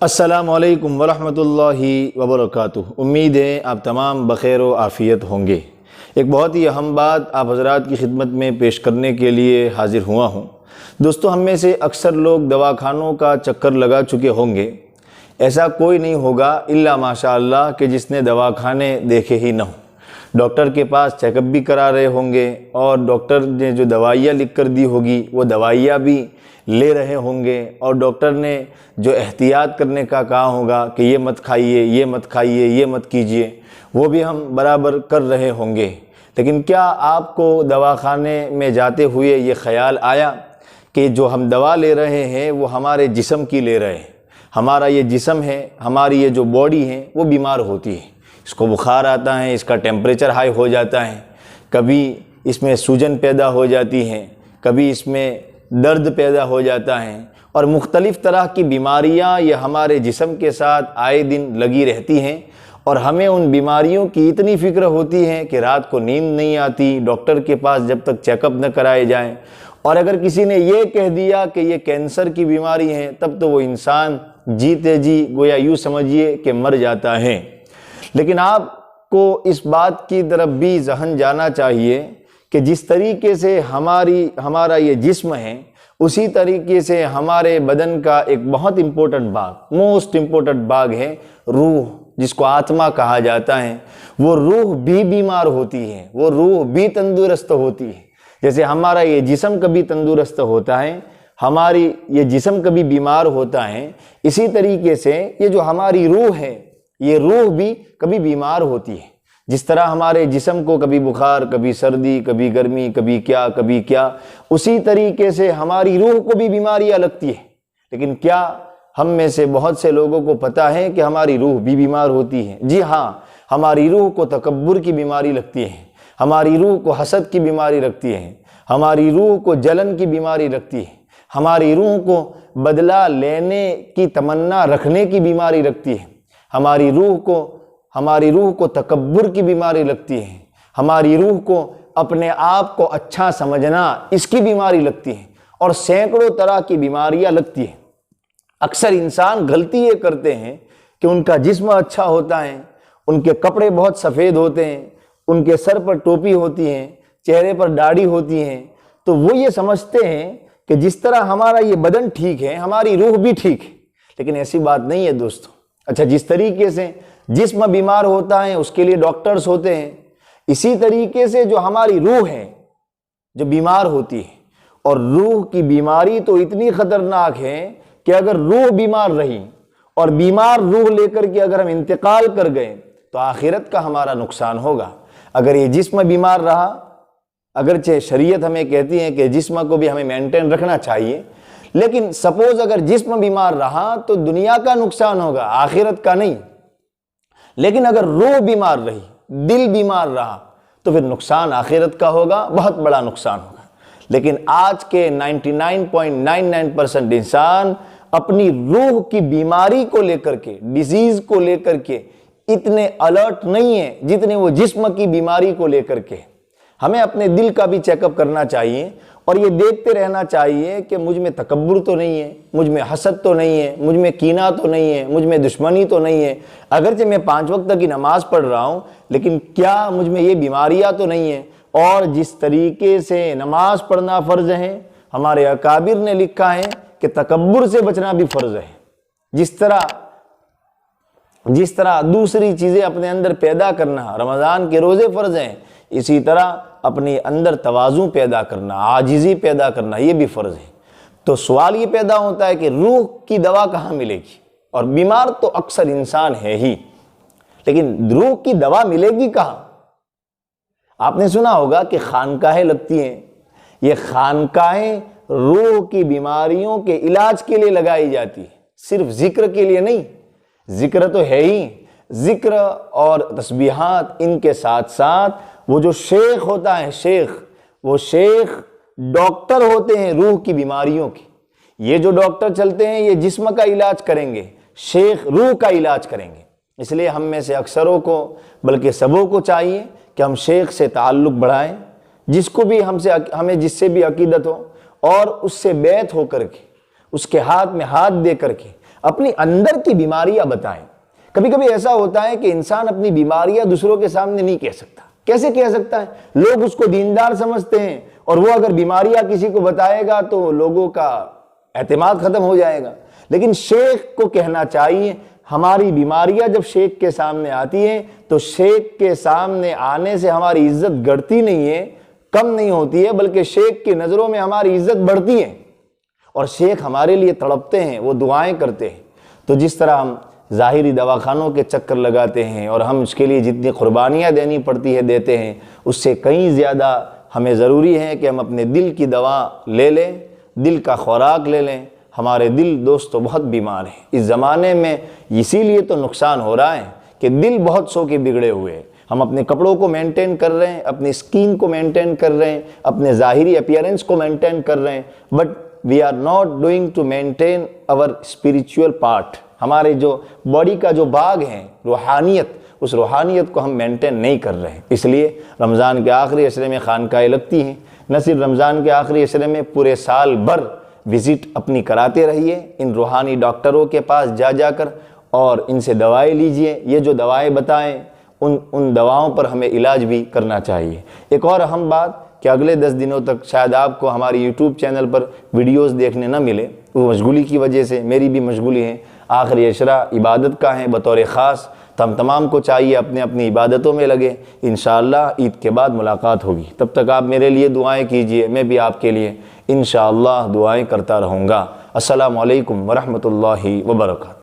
अस्सलामुअलैकुम वरहमतुल्लाहि वबरकातुहू। उम्मीद है आप तमाम बख़ैर व आफ़ियत होंगे। एक बहुत ही अहम बात आप हज़रात की खिदमत में पेश करने के लिए हाज़िर हुआ हूँ। दोस्तों, हम में से अक्सर लोग दवाखानों का चक्कर लगा चुके होंगे। ऐसा कोई नहीं होगा इल्ला माशाअल्लाह कि जिसने दवाखाने देखे ही ना हो। डॉक्टर के पास चेकअप भी करा रहे होंगे और डॉक्टर ने जो दवाइयाँ लिख कर दी होगी वो दवाइयाँ भी ले रहे होंगे, और डॉक्टर ने जो एहतियात करने का कहा होगा कि ये मत खाइए, ये मत खाइए, ये मत कीजिए, वो भी हम बराबर कर रहे होंगे। लेकिन क्या आपको दवाखाने में जाते हुए ये ख़याल आया कि जो हम दवा ले रहे हैं वो हमारे जिस्म की ले रहे हैं? हमारा ये जिस्म है, हमारी ये जो बॉडी है वो बीमार होती है। इसको बुखार आता है, इसका टेम्परेचर हाई हो जाता है, कभी इसमें सूजन पैदा हो जाती है, कभी इसमें दर्द पैदा हो जाता है, और मुख्तलिफ़ तरह की बीमारियां ये हमारे जिस्म के साथ आए दिन लगी रहती हैं। और हमें उन बीमारियों की इतनी फ़िक्र होती है कि रात को नींद नहीं आती डॉक्टर के पास जब तक चेकअप न कराए जाएं। और अगर किसी ने ये कह दिया कि ये कैंसर की बीमारी है, तब तो वो इंसान जीते जी गोया यूँ समझिए कि मर जाता है। लेकिन आपको इस बात की तरफ भी ज़हन जाना चाहिए कि जिस तरीके से हमारा ये जिस्म है, उसी तरीके से हमारे बदन का एक बहुत इम्पोर्टेंट भाग, मोस्ट इम्पोर्टेंट भाग है रूह, जिसको आत्मा कहा जाता है। वो रूह भी बीमार होती है, वो रूह भी तंदुरुस्त होती है। जैसे हमारा ये जिस्म कभी तंदुरुस्त होता है, हमारी ये जिस्म कभी बीमार होता है, इसी तरीके से ये जो हमारी रूह है, ये रूह भी कभी बीमार होती है। जिस तरह हमारे जिस्म को कभी बुखार, कभी सर्दी, कभी गर्मी, कभी क्या, उसी तरीके से हमारी रूह को भी बीमारियां लगती है। लेकिन क्या हम में से बहुत से लोगों को पता है कि हमारी रूह भी बीमार होती है? जी हाँ, हमारी रूह को तकब्बुर की बीमारी लगती है, हमारी रूह को हसद की बीमारी लगती है, हमारी रूह को जलन की बीमारी लगती है, हमारी रूह को बदला लेने की तमन्ना रखने की बीमारी लगती है, हमारी रूह को तकब्बुर की बीमारी लगती है, हमारी रूह को अपने आप को अच्छा समझना इसकी बीमारी लगती है, और सैकड़ों तरह की बीमारियां लगती हैं। अक्सर इंसान गलती ये करते हैं कि उनका जिस्म अच्छा होता है, उनके कपड़े बहुत सफ़ेद होते हैं, उनके सर पर टोपी होती है, चेहरे पर दाढ़ी होती है, तो वो ये समझते हैं कि जिस तरह हमारा ये बदन ठीक है, हमारी रूह भी ठीक है। लेकिन ऐसी बात नहीं है दोस्तों। अच्छा, जिस तरीके से जिस्म बीमार होता है उसके लिए डॉक्टर्स होते हैं, इसी तरीके से जो हमारी रूह है जो बीमार होती है, और रूह की बीमारी तो इतनी खतरनाक है कि अगर रूह बीमार रही और बीमार रूह लेकर के अगर हम इंतकाल कर गए तो आखिरत का हमारा नुकसान होगा। अगर ये जिस्म बीमार रहा, अगरचे शरीयत हमें कहती है कि जिस्म को भी हमें मेंटेन रखना चाहिए, लेकिन सपोज अगर जिस्म बीमार रहा तो दुनिया का नुकसान होगा, आखिरत का नहीं। लेकिन अगर रूह बीमार रही, दिल बीमार रहा, तो फिर नुकसान आखिरत का होगा, बहुत बड़ा नुकसान होगा। लेकिन आज के 99.99% इंसान अपनी रूह की बीमारी को लेकर के, डिजीज को लेकर के इतने अलर्ट नहीं है जितने वो जिस्म की बीमारी को लेकर के। हमें अपने दिल का भी चेकअप करना चाहिए और ये देखते रहना चाहिए कि मुझ में तकब्बुर तो नहीं है, मुझ में हसद तो नहीं है, मुझ में कीना तो नहीं है, मुझ में दुश्मनी तो नहीं है। अगरचे मैं 5 वक्त की नमाज पढ़ रहा हूँ, लेकिन क्या मुझ में ये बीमारियाँ तो नहीं है? और जिस तरीके से नमाज पढ़ना फ़र्ज है, हमारे अकाबिर ने लिखा है कि तकब्बुर से बचना भी फ़र्ज है। जिस तरह दूसरी चीज़ें अपने अंदर पैदा करना, रमज़ान के रोज़े फ़र्ज हैं, इसी तरह अपने अंदर तवाज़ु पैदा करना, आजिज़ी पैदा करना, ये भी फ़र्ज है। तो सवाल ये पैदा होता है कि रूह की दवा कहाँ मिलेगी? और बीमार तो अक्सर इंसान है ही, लेकिन रूह की दवा मिलेगी कहाँ? आपने सुना होगा कि खानकाहें लगती हैं। ये खानकाहें रूह की बीमारियों के इलाज के लिए लगाई जाती है, सिर्फ जिक्र के लिए नहीं। जिक्र तो है ही, जिक्र और तस्बीहात, इनके साथ साथ वो जो शेख होता है, वो शेख डॉक्टर होते हैं रूह की बीमारियों की। ये जो डॉक्टर चलते हैं ये जिस्म का इलाज करेंगे, शेख रूह का इलाज करेंगे। इसलिए हम में से अक्सरों को, बल्कि सबों को चाहिए कि हम शेख से ताल्लुक़ बढ़ाएं, जिसको भी हमें जिससे भी अकीदत हो, और उससे बैत हो करके, उसके हाथ में हाथ दे करके अपनी अंदर की बीमारियां बताएं। कभी कभी ऐसा होता है कि इंसान अपनी बीमारियां दूसरों के सामने नहीं कह सकता। कैसे कह सकता है? लोग उसको दीनदार समझते हैं और वो अगर बीमारियां किसी को बताएगा तो लोगों का एतमाद खत्म हो जाएगा। लेकिन शेख को कहना चाहिए, हमारी बीमारियां जब शेख के सामने आती हैं तो शेख के सामने आने से हमारी इज्जत घटती नहीं है, कम नहीं होती है, बल्कि शेख की नजरों में हमारी इज्जत बढ़ती है और शेख हमारे लिए तड़पते हैं, वो दुआएं करते हैं। तो जिस तरह हम ज़ाहिरी दवाखानों के चक्कर लगाते हैं और हम उसके लिए जितनी कुर्बानियाँ देनी पड़ती है देते हैं, उससे कहीं ज़्यादा हमें ज़रूरी है कि हम अपने दिल की दवा ले लें, दिल का खुराक ले लें। हमारे दिल दोस्तों बहुत बीमार हैं इस ज़माने में, इसीलिए तो नुकसान हो रहा है कि दिल बहुत सौ के बिगड़े हुए हैं। हम अपने कपड़ों को मेंटेन कर रहे हैं, अपनी स्किन को मेंटेन कर रहे हैं, अपने ज़ाहिरी अपीयरेंस को मेंटेन कर रहे हैं, but we are not doing to maintain our spiritual part. हमारे जो बॉडी का जो भाग है रूहानियत, उस रूहानियत को हम मेंटेन नहीं कर रहे हैं। इसलिए रमज़ान के आखिरी अशरे में खानकाहें लगती हैं। न सिर्फ रमज़ान के आखिरी अशरे में, पूरे साल भर विज़िट अपनी कराते रहिए इन रूहानी डॉक्टरों के पास जा जाकर और इनसे दवाएं लीजिए। ये जो दवाएं बताएं उन दवाओं पर हमें इलाज भी करना चाहिए। एक और अहम बात कि अगले 10 दिनों तक शायद आपको हमारी यूट्यूब चैनल पर वीडियोस देखने न मिले, वो मशगूली की वजह से, मेरी भी मशगूली है। आखिरी अशरा इबादत का है बतौर ख़ास, तो हम तमाम को चाहिए अपने अपनी इबादतों में लगे। इंशाअल्लाह ईद के बाद मुलाकात होगी। तब तक आप मेरे लिए दुआएं कीजिए, मैं भी आपके लिए इंशाअल्लाह दुआएं करता रहूँगा। अस्सलामु अलैकुम वरहमतुल्लाहि वबरकातुहू।